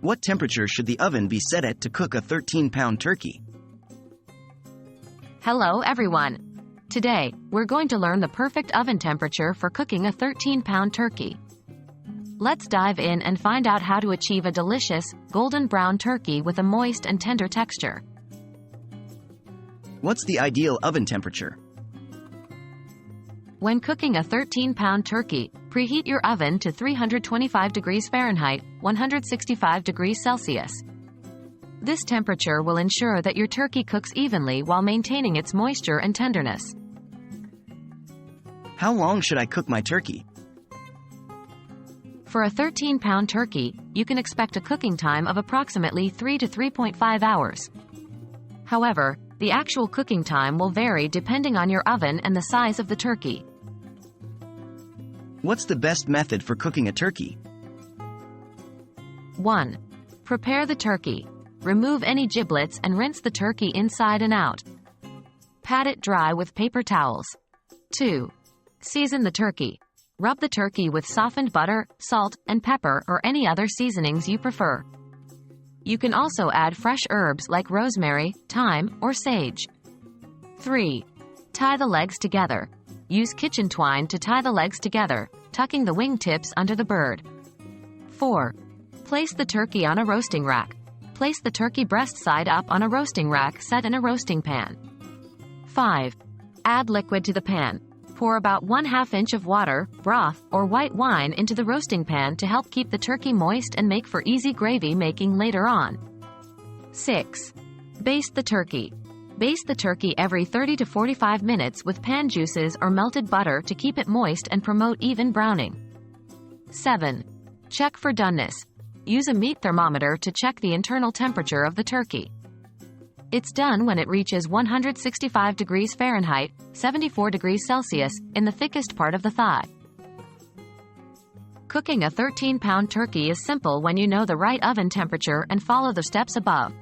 What temperature should the oven be set at to cook a 13-pound turkey? Hello everyone! Today, we're going to learn the perfect oven temperature for cooking a 13-pound turkey. Let's dive in and find out how to achieve a delicious, golden brown turkey with a moist and tender texture. What's the ideal oven temperature? When cooking a 13-pound turkey, preheat your oven to 325 degrees Fahrenheit, 165 degrees Celsius. This temperature will ensure that your turkey cooks evenly while maintaining its moisture and tenderness. How long should I cook my turkey? For a 13-pound turkey, you can expect a cooking time of approximately 3 to 3.5 hours. However, the actual cooking time will vary depending on your oven and the size of the turkey. What's the best method for cooking a turkey? 1. Prepare the turkey. Remove any giblets and rinse the turkey inside and out. Pat it dry with paper towels. 2. Season the turkey. Rub the turkey with softened butter, salt, and pepper or any other seasonings you prefer. You can also add fresh herbs like rosemary, thyme, or sage. 3. Tie the legs together. Use kitchen twine to tie the legs together, tucking the wing tips under the bird. 4. Place the turkey on a roasting rack. Place the turkey breast side up on a roasting rack set in a roasting pan. 5. Add liquid to the pan. Pour about 1/2 inch of water, broth, or white wine into the roasting pan to help keep the turkey moist and make for easy gravy making later on. 6. Baste the turkey. Baste the turkey every 30 to 45 minutes with pan juices or melted butter to keep it moist and promote even browning. 7. Check for doneness. Use a meat thermometer to check the internal temperature of the turkey. It's done when it reaches 165 degrees Fahrenheit, 74 degrees Celsius, in the thickest part of the thigh. Cooking a 13-pound turkey is simple when you know the right oven temperature and follow the steps above.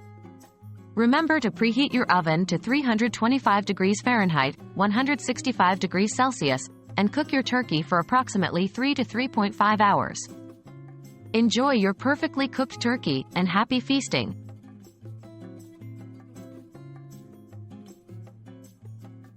Remember to preheat your oven to 325 degrees Fahrenheit, 165 degrees Celsius, and cook your turkey for approximately 3 to 3.5 hours. Enjoy your perfectly cooked turkey, and happy feasting!